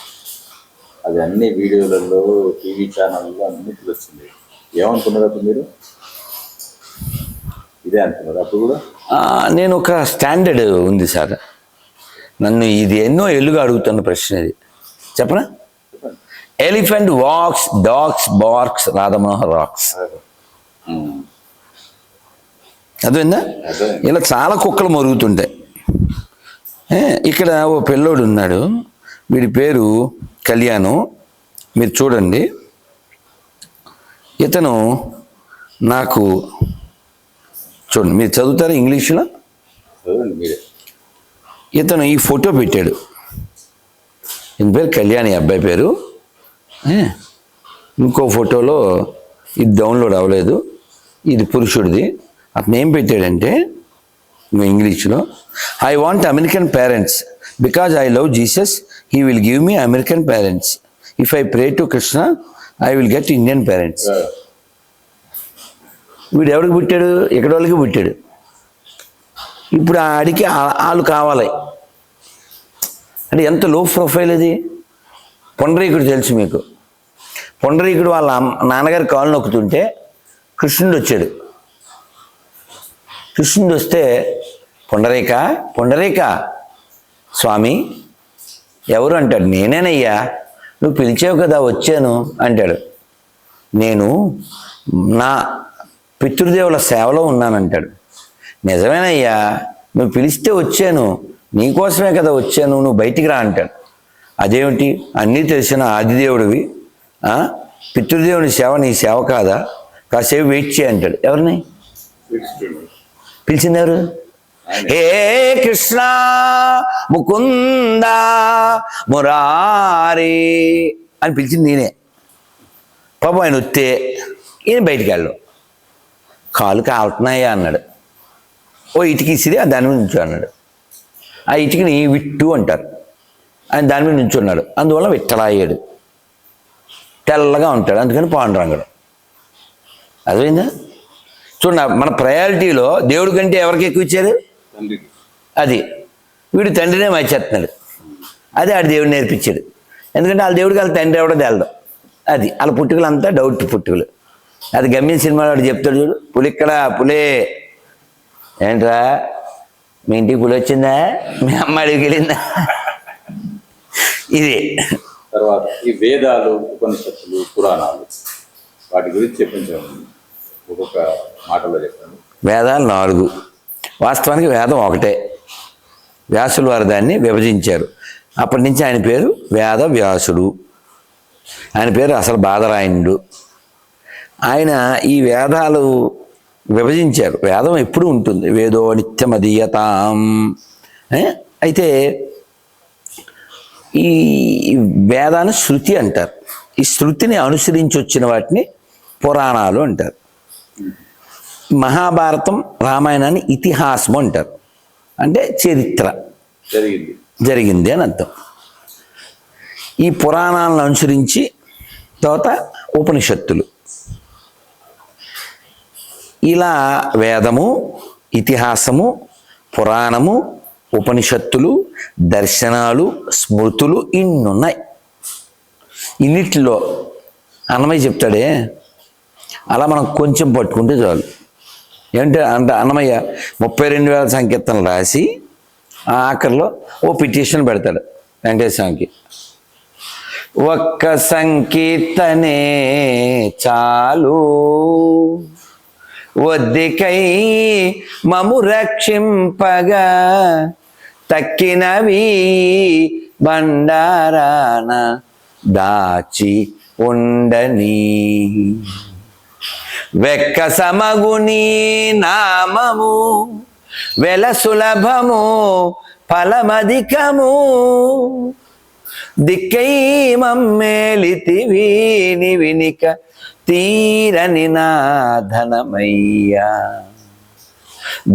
అది అన్ని వీడియోలలో, టీవీ ఛానల్లో అన్నింటిలో వచ్చింది. ఏమనుకున్నారు అప్పుడు మీరు? ఇదే అనుకున్నారు అప్పుడు కూడా? నేను ఒక స్టాండర్డ్ ఉంది సార్, నన్ను ఇది ఎన్నో ఏళ్ళుగా అడుగుతున్న ప్రశ్న ఇది. చెప్పనా? Elephant walks, dogs barks, Radhamanohar rocks. అదేందా? ఇలా చాలా కుక్కలు మరుగుతుంటాయి. ఇక్కడ ఓ పిల్లోడు ఉన్నాడు, వీడి పేరు కళ్యాణం. మీరు చూడండి, ఇతను నాకు చూడండి, మీరు చదువుతారా ఇంగ్లీష్లో? ఇతను ఈ ఫోటో పెట్టాడు. ఈయన పేరు కళ్యాణి, అబ్బాయి పేరు. ఇంకో ఫోటోలో ఇది డౌన్లోడ్ అవ్వలేదు, ఇది పురుషుడిది. అతను ఏం పెట్టాడంటే ఇంగ్లీష్లో, I want American parents because I love Jesus, he will give me American parents. If I pray to Krishna I will get Indian parents. వీడు ఎవరికి పుట్టాడు? ఇక్కడ వాళ్ళకి పుట్టాడు. ఇప్పుడు ఆడికి వాళ్ళు కావాలి అంటే ఎంత లో ప్రొఫైల్ అది. పొండరీకుడు తెలుసు మీకు. పొండరీకుడు వాళ్ళ నాన్నగారి కాళ్ళు నొక్కుతుంటే కృష్ణుడు వచ్చాడు. కృష్ణుడు వస్తే పొండరీక పొండరీక స్వామి ఎవరు అంటాడు. నేనేనయ్యా, నువ్వు పిలిచావు కదా వచ్చాను అంటాడు. నేను నా పితృదేవుల సేవలో ఉన్నానంటాడు. నిజమేనయ్యా, నువ్వు పిలిస్తే వచ్చాను, నీకోసమే కదా వచ్చాను, నువ్వు బయటికి రా అంటాడు. అదేమిటి, అన్నీ తెలిసిన ఆదిదేవుడివి, పితృదేవుని సేవ నీ సేవ కాదా, కాసేపు వెయిట్ చేయి అంటాడు. ఎవరిని పిలిచింది? ఎవరు? హే కృష్ణ ముకుంద మురారి అని పిలిచింది నేనే. పాపం ఆయన వస్తే ఈయన బయటికి వెళ్ళాడు. కాలు కాలుతున్నాయా అన్నాడు. ఓ ఇటుక ఇసిరి దాని మీద నుంచో అన్నాడు. ఆ ఇటుకని విట్టు అంటారు. ఆయన దాని మీద నుంచున్నాడు, అందువల్ల విట్టలాయ్యాడు. తెల్లగా ఉంటాడు, అందుకని పాండురంగడు. అదేందా? చూడండి, మన ప్రయారిటీలో దేవుడి కంటే ఎవరికి ఎక్కువ ఇచ్చారు? అది వీడు తండ్రినే మర్చేస్తున్నాడు. అది ఆడు దేవుడు నేర్పించాడు. ఎందుకంటే వాళ్ళ దేవుడికి వాళ్ళ తండ్రి ఎవడో తెలదు. అది వాళ్ళ పుట్టుకలు అంతా డౌట్ పుట్టుకలు. అది గమ్యం సినిమాలో వాడు చెప్తాడు చూడు, పులిక్కడ పులే ఏంట్రా మీ ఇంటికి పులి వచ్చిందా, మీ అమ్మ అడిగికి వెళ్ళిందా, ఇది. తర్వాత ఈ వేదాలు, ఉపనిషత్తులు, పురాణాలు, వాటి గురించి చెప్పించాము. ఒక్కొక్క మాటలో చెప్పండి. వేదాలు 4. వాస్తవానికి వేదం ఒకటే. వ్యాసులు వారు దాన్ని విభజించారు. అప్పటి నుంచి ఆయన పేరు వేద వ్యాసుడు. ఆయన పేరు అసలు బాదరాయణుడు. ఆయన ఈ వేదాలు విభజించారు. వేదం ఎప్పుడు ఉంటుంది, వేదో నిత్యమదీయతాం. అయితే ఈ వేదాన్ని శృతి అంటారు. ఈ శృతిని అనుసరించి వచ్చిన వాటిని పురాణాలు అంటారు. మహాభారతం, రామాయణాన్ని ఇతిహాసము అంటారు. అంటే చరిత్ర జరిగింది అని అర్థం. ఈ పురాణాలను అనుసరించి తర్వాత ఉపనిషత్తులు. ఇలా వేదము, ఇతిహాసము, పురాణము, ఉపనిషత్తులు, దర్శనాలు, స్మృతులు ఇన్నున్నాయి. ఇన్నిటిలో అన్నమయ్య చెప్తాడే, అలా మనం కొంచెం పట్టుకుంటే చాలు. ఏంటంటే అంత అన్నమయ్య 32,000 సంకీర్తనలు రాసి ఆఖరిలో ఓ పిటిషన్ పెడతాడు వెంకటేశ్వర స్వామికి. ఒక్క సంకీర్తనే చాలు వద్దికై మము రక్షింపగా, తక్కినవి బండారాన దాచి ఉండని, వెక్క సమగుని నామము వెల సులభము ఫలమధికము, దిక్కై మమ్మేలితివి వినిక తీరని నా ధనమయ్యా,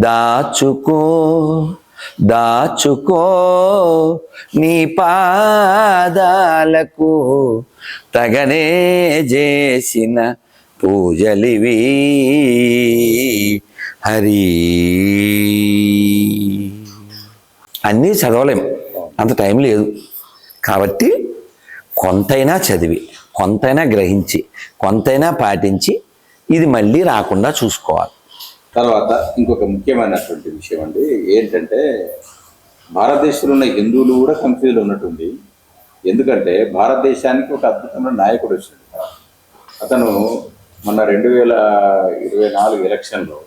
దాచుకో దాచుకో నీ పాదాలకు తగనే చేసిన పూజలివి హరి. అన్నీ చదవలేం, అంత టైం లేదు. కాబట్టి కొంతైనా చదివి, కొంతైనా గ్రహించి, కొంతైనా పాటించి ఇది మళ్ళీ రాకుండా చూసుకోవాలి. తర్వాత ఇంకొక ముఖ్యమైనటువంటి విషయం అండి ఏంటంటే, భారతదేశంలో ఉన్న హిందువులు కూడా కన్ఫ్యూజ్లో ఉన్నట్టుంది. ఎందుకంటే భారతదేశానికి ఒక అద్భుతమైన నాయకుడు వచ్చింది. అతను మొన్న 2024 ఎలక్షన్లో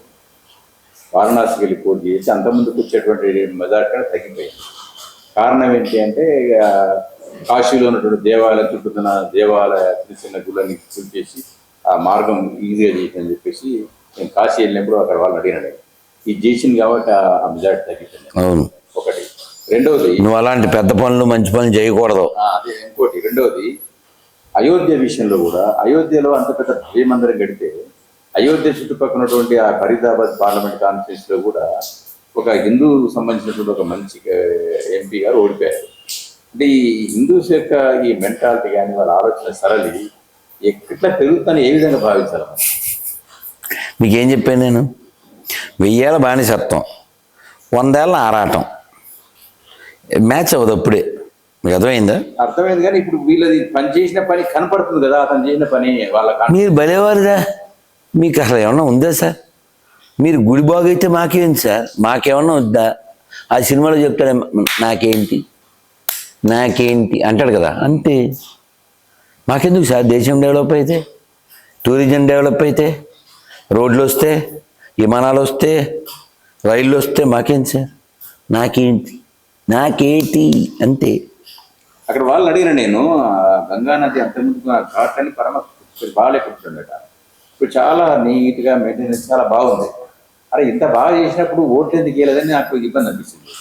వారణాసికి వెళ్ళి పోటీ చేసి అంతకుముందుకు వచ్చేటువంటి మెజార్టీ తగ్గిపోయింది. కారణం ఏంటి అంటే, కాశీలో ఉన్నటువంటి దేవాలయం చుట్టూతున్న దేవాలయ చిన్న చిన్న గుళ్ళని చేసి ఆ మార్గం ఈజీగా చేసిందని చెప్పేసి నేను కాశీ వెళ్ళినప్పుడు అక్కడ వాళ్ళని అడిగినాడు. ఇది చేసింది కాబట్టి ఆ మెజార్టీ తగ్గిపోయింది. అవును, ఒకటి. రెండవది, నువ్వు అలాంటి పెద్ద పనులు మంచి పనులు చేయకూడదు. అదే ఇంకోటి. రెండవది, అయోధ్య విషయంలో కూడా అయోధ్యలో అంత పెద్ద భయమందరం గడితే అయోధ్య చుట్టుపక్కల ఉన్నటువంటి ఆ ఫరీదాబాద్ పార్లమెంట్ కాన్స్టిట్యూన్సీలో కూడా ఒక హిందూ సంబంధించినటువంటి ఒక మంచి ఎంపీ గారు ఓడిపోయారు. అంటే ఈ హిందూస్ యొక్క ఈ మెంటాలిటీ కానీ వాళ్ళ ఆలోచన సరళి ఎట్లా పెరుగుతుందని ఏ విధంగా భావించాలి? మీకేం చెప్పాను నేను? 1000 ఏళ్ళ బానిసత్వం, 100 ఏళ్ళ ఆరాటం, మ్యాచ్ అవ్వదు అప్పుడే. మీకు అర్థమైందా? అర్థమైంది. కానీ ఇప్పుడు వీళ్ళది పని చేసిన పని కనపడుతుంది కదా, అతను చేసిన పని వాళ్ళ. మీరు భలేవారుగా, మీకు అసలు ఏమన్నా ఉందా సార్? మీరు గుడి బాగైతే మాకేంటి సార్, మాకేమన్నా వద్దా? ఆ సినిమాలో చెప్తాడే నాకేంటి నాకేంటి అంటాడు కదా, అంతే. మాకెందుకు సార్? దేశం డెవలప్ అయితే, టూరిజం డెవలప్ అయితే, రోడ్లు వస్తే, విమానాలు వస్తే, రైళ్ళు వస్తే మాకేంటి సార్? నాకేంటి అంతే. అక్కడ వాళ్ళని అడిగిన నేను, గంగా నది అంతకుముందు ఘాట్లని పరమ బాగా లెక్కుంటుండట. ఇప్పుడు చాలా నీట్గా మెయింటెనెన్స్ చాలా బాగుంది. అరే ఇంత బాగా చేసినప్పుడు ఓట్లు ఎందుకు వేయలేదని నాకు ఇబ్బంది అనిపిస్తుంది.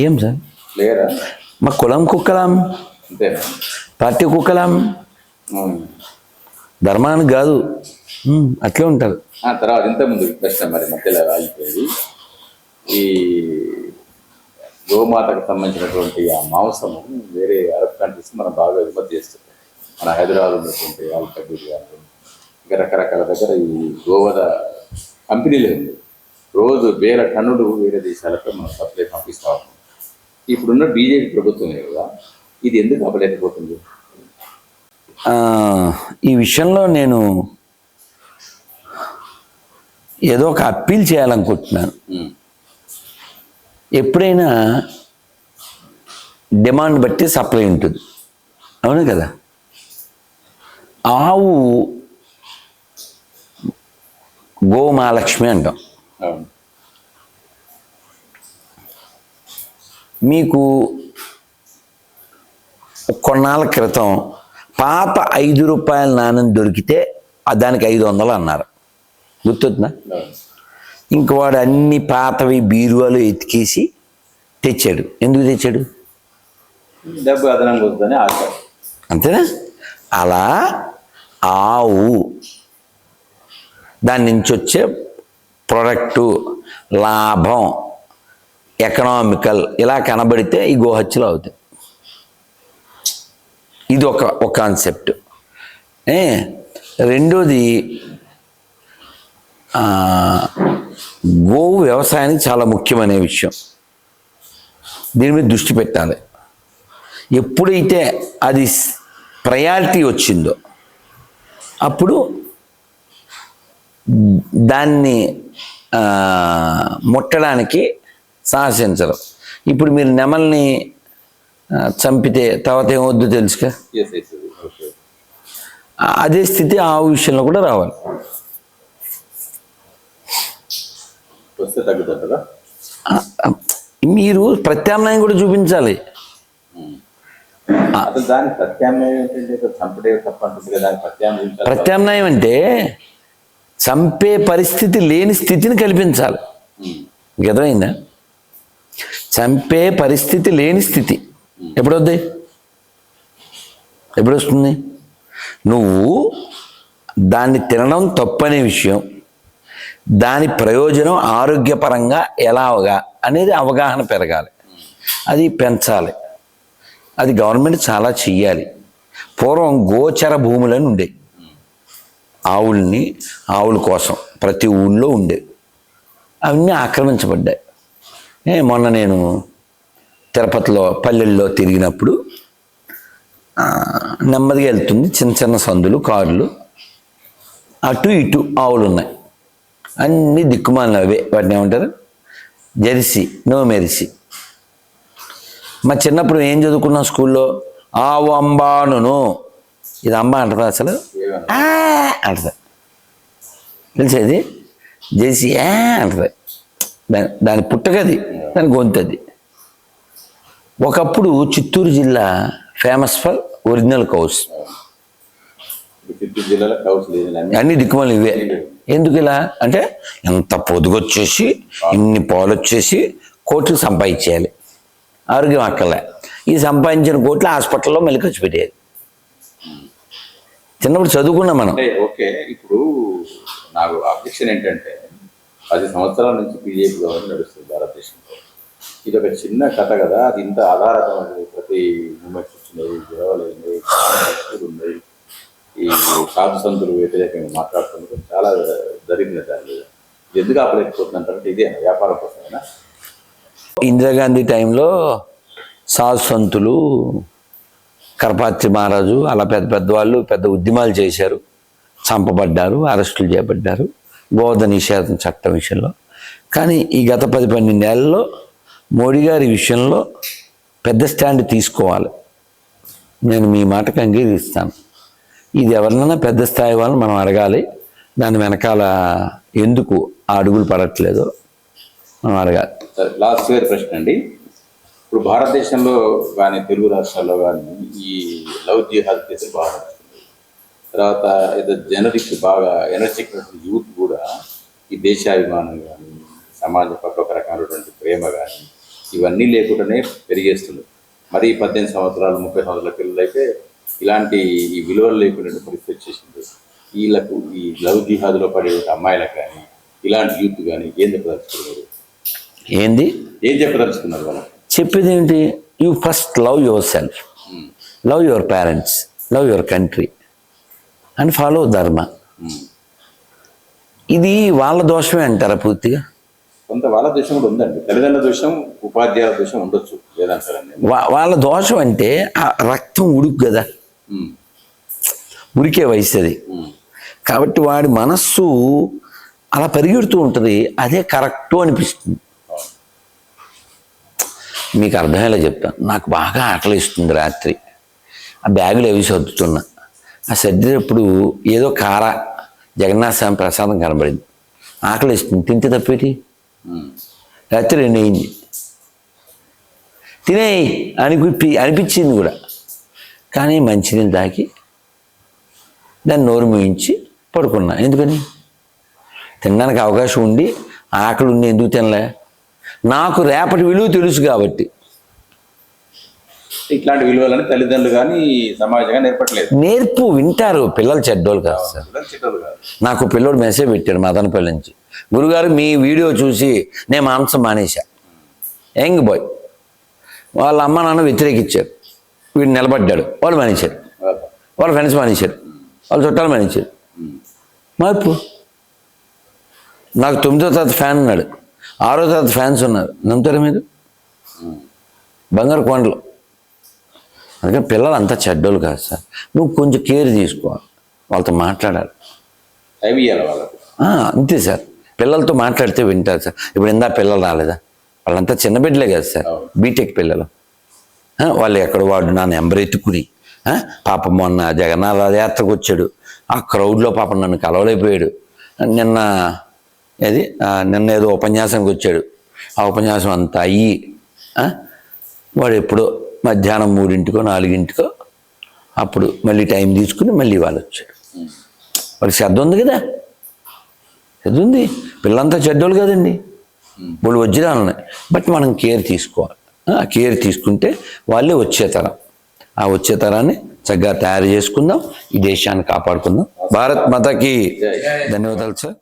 ఏం సార్ లేరా? మా కులం కుక్కలాం, అంతేనా? పార్టీ కుక్కలాం, ధర్మానికి కాదు. అట్లే ఉంటారు. తర్వాత ఇంతకుముందు ప్రశ్న మరి మధ్యలో ఆగిపోయింది. ఈ గోమాతకు సంబంధించినటువంటి ఆ మాంసము వేరే అరబ్ కంట్రీస్ మనం బాగా ఎగుమతి చేస్తున్నాం. మన హైదరాబాద్ ఉన్నటువంటి ఆల్కబీర్ కానీ ఇంకా రకరకాల దగ్గర ఈ గోవద కంపెనీలు ఉంది. రోజు వేల టన్నులు వేరే దేశాలకు మనం సప్లై పంపిస్తూ ఉన్నాం. ఇప్పుడున్న బీజేపీ ప్రభుత్వం కదా, ఇది ఎందుకు అవ్వలేకపోతుంది? ఈ విషయంలో నేను ఏదో ఒక అప్పీల్ చేయాలనుకుంటున్నాను. ఎప్పుడైనా డిమాండ్ బట్టి సప్లై ఉంటుంది, అవును కదా? ఆవు గోమహాలక్ష్మి అంటాం. మీకు కొన్నాళ్ళ క్రితం పాత 5 రూపాయల నాణ్యం దొరికితే దానికి 500 అన్నారు, గుర్తుందా? ఇంక వాడు అన్ని పాతవి బీరువాలు ఎతికేసి తెచ్చాడు. ఎందుకు తెచ్చాడు? డబ్బు అదనంగా వద్దని ఆశ, అంతేనా? అలా ఆవు, దాని నుంచి వచ్చే ప్రొడక్టు, లాభం, ఎకనామికల్ ఇలా కనబడితే ఈ గోహత్యలు అవుతాయి. ఇది ఒక కాన్సెప్ట్. రెండోది, గోవు వ్యవసాయానికి చాలా ముఖ్యమనే విషయం. దీని మీద దృష్టి పెట్టాలి. ఎప్పుడైతే అది ప్రయారిటీ వచ్చిందో అప్పుడు దాన్ని ముట్టడానికి సాహసించరు. ఇప్పుడు మీరు నెమల్ని చంపితే తర్వాత ఏమొద్దు తెలుసుగా. అదే స్థితి ఆవు విషయంలో కూడా రావాలి. వస్తే తగ్గుతుందా? మీరు ప్రత్యామ్నాయం కూడా చూపించాలి. అసలు దాని ప్రత్యామ్నాయం ఏంటంటే చంపడే తప్ప అంటుంది కదా. ప్రత్యామ్నాయం అంటే చంపే పరిస్థితి లేని స్థితిని కల్పించాలి. అర్థమైందా? చంపే పరిస్థితి లేని స్థితి ఎప్పుడు వస్తుంది? నువ్వు దాన్ని తినడం తప్పనే విషయం, దాని ప్రయోజనం ఆరోగ్యపరంగా ఎలాగా అనేది అవగాహన పెరగాలి, అది పెంచాలి. అది గవర్నమెంట్ చాలా చెయ్యాలి. పూర్వం గోచర భూములని ఉండే, ఆవుల కోసం ప్రతి ఊళ్ళో ఉండే, అవన్నీ ఆక్రమించబడ్డాయి. మొన్న నేను తిరుపతిలో పల్లెల్లో తిరిగినప్పుడు నెమ్మదిగా వెళ్తుంది, చిన్న చిన్న సందులు, కార్లు, అటు ఇటు ఆవులు ఉన్నాయి, అన్నీ దిక్కుమాలినవే. వాటిని ఏమంటారు, జెర్సీ, నో మెరిసి. మా చిన్నప్పుడు ఏం చదువుకున్నాం స్కూల్లో, ఆవు అంబాను, ఇది అంబా అంటదా అసలు, అంటది, తెలిసేది జెర్సీ అంటది, దాని పుట్టకది, దాని గొంతది. ఒకప్పుడు చిత్తూరు జిల్లా famous for original cows. Chittoor జిల్లాలో కౌస్ లేదు, అన్ని దిక్కుమలు ఇవే. ఎందుకు ఇలా అంటే, ఎంత పొదుగొచ్చేసి ఇన్ని పాలు వచ్చేసి కోట్లు సంపాదించేయాలి, ఆరోగ్యం అక్కర్లే. ఈ సంపాదించిన కోట్లు హాస్పిటల్లో మళ్ళీ ఖర్చు పెట్టేయాలి. చిన్నప్పుడు చదువుకున్నాం మనం. అంటే ఓకే, ఇప్పుడు నాకు అబ్జెక్షన్ ఏంటంటే 10 సంవత్సరాల నుంచి బీజేపీ గవర్నమెంట్ నడుస్తుంది భారతదేశంలో. ఇది ఒక చిన్న కథ కదా, అది ఇంత ఆధారమైనది. ప్రతి మూమెంట్స్ వచ్చినాయి, గొడవలు అయినాయి, ఉన్నాయి, ఈ సాధు సంతులు వ్యతిరేకంగా మాట్లాడుతున్నారు, చాలా జరిగిన దాన్ని ఎందుకు ఆపలేకపోతుందంటే ఇదే వ్యాపారం కోసమైనా. ఇందిరాగాంధీ టైంలో సాధు సంతులు, కరపాత్రి మహారాజు, అలా పెద్ద పెద్దవాళ్ళు పెద్ద ఉద్యమాలు చేశారు, చంపబడ్డారు, అరెస్టులు చేయబడ్డారు గోవధ నిషేధం చట్టం విషయంలో. కానీ ఈ గత 10-12 ఏళ్లలో మోడీ గారి విషయంలో పెద్ద స్టాండ్ తీసుకోవాలి. నేను మీ మాటకు అంగీకరిస్తాను. ఇది ఎవరినైనా పెద్ద స్థాయి వాళ్ళని మనం అడగాలి, దాని వెనకాల ఎందుకు ఆ అడుగులు పడట్లేదో మనం అడగాలి. లాస్ట్ ఇయర్ ప్రశ్న అండి, ఇప్పుడు భారతదేశంలో కానీ తెలుగు రాష్ట్రాల్లో కానీ ఈ లవ్ జిహాద్ కేసులు బాగా నడుస్తుంది. తర్వాత ఏదో జనరిక్ బాగా ఎనర్జిక్ యూత్ కూడా ఈ దేశాభిమానం కానీ, సమాజం పట్ల ఒక రకమైనటువంటి ప్రేమ కానీ ఇవన్నీ లేకుండానే పెరిగేస్తుంది. మరి 18 సంవత్సరాలు 30 సంవత్సరాల పిల్లలు అయితే ఇలాంటి ఈ విలువలు లేకుండా పరిస్థితి వచ్చేసింది. వీళ్ళకు ఈ లవ్ జిహాద్లో పడే అమ్మాయిలకు కానీ ఇలాంటి యూత్ కానీ ఏం చెప్పదలుచుకున్నారు? ఏం చెప్పదలుచుకున్నారు వాళ్ళకి? చెప్పేది ఏంటి, you first love your self, love your parents, love your country and follow ధర్మ. ఇది వాళ్ళ దోషమే అంటారా పూర్తిగా? కొంత వాళ్ళ దోషం కూడా ఉందండి, తల్లిదండ్రుల దోషం, ఉపాధ్యాయుల దోషం ఉండొచ్చు, లేదంటారండి. వాళ్ళ దోషం అంటే ఆ రక్తం ఉడుకు కదా, ఉరికే వయసు అది. కాబట్టి వాడి మనస్సు అలా పరిగెడుతూ ఉంటుంది, అదే కరెక్టు అనిపిస్తుంది. మీకు అర్థమయ్యేలా చెప్తాను. నాకు బాగా ఆకలి ఇస్తుంది రాత్రి, ఆ బ్యాగులు అవి సర్దుతున్నా. ఆ సర్దినప్పుడు ఏదో జగన్నాథ స్వామి ప్రసాదం కనబడింది, ఆకలి ఇస్తుంది, తింటే తప్పేటి. రాత్రి 2 అయింది, తినేయి అనిపించింది కూడా. కానీ మంచినీళ్ళు తాకి దాన్ని నోరు మూయించి పడుకున్నా. ఎందుకని? తినడానికి అవకాశం ఉండి ఆకలి ఉండి ఎందుకు తినలే? నాకు రేపటి విలువ తెలుసు కాబట్టి. ఇట్లాంటి విలువలని తల్లిదండ్రులు కానీ సమాజంగా నేర్పట్లేదు. వింటారు, పిల్లలు చెడ్డోళ్ళు కాదు సార్. నాకు పిల్లోడు మెసేజ్ పెట్టాడు మదనపల్లి నుంచి, గురుగారు మీ వీడియో చూసి నేను మాంసం మానేశా. యంగ్ బాయ్, వాళ్ళ అమ్మ నాన్న వ్యతిరేకించారు, వీడు నిలబడ్డాడు, వాళ్ళు మానేశారు, వాళ్ళ ఫ్రెండ్స్ మానేశారు, వాళ్ళ చుట్టాలు మానేశారు. మార్పు. నాకు 9వ తరగతి ఫ్యాన్ ఉన్నాడు, 6వ తరగతి ఫ్యాన్స్ ఉన్నారు, నమ్ముతారా మీరు? బంగారు కొండలు. అందుకని పిల్లలు అంతా చెడ్డోళ్ళు కాదు సార్. నువ్వు కొంచెం కేర్ తీసుకోవాలి, వాళ్ళతో మాట్లాడాలి, అంతే సార్. పిల్లలతో మాట్లాడితే వింటారు సార్. ఇప్పుడు ఇందా పిల్లలు రాలేదా, వాళ్ళంతా చిన్న బిడ్డలే కదా సార్, బీటెక్ పిల్లలు. వాళ్ళు ఎక్కడ వాడు నా నెంబర్ ఎత్తుకుని, పాపం మొన్న జగన్నాథ రథయాత్రకు వచ్చాడు, ఆ క్రౌడ్లో పాపం నన్ను కలవలేకపోయాడు. నిన్న ఏదో ఉపన్యాసానికి వచ్చాడు, ఆ ఉపన్యాసం అంతా అయ్యి వాడు ఎప్పుడో మధ్యాహ్నం 3ంటికో 4ంటికో అప్పుడు మళ్ళీ టైం తీసుకుని మళ్ళీ వాళ్ళు వచ్చాడు. వాడికి శ్రద్ధ ఉంది కదా, శ్రద్ధ ఉంది. పిల్లలంతా చెడ్డోళ్ళు కదండి, వాళ్ళు వజ్రాలు ఉన్నాయి. బట్ మనం కేర్ తీసుకోవాలి. ఆ కేర్ తీసుకుంటే వాళ్ళే వచ్చే తరం. ఆ వచ్చే తరాన్ని చక్కగా తయారు చేసుకుందాం, ఈ దేశాన్ని కాపాడుకుందాం. భారత్ మాతకి ధన్యవాదాలు సార్.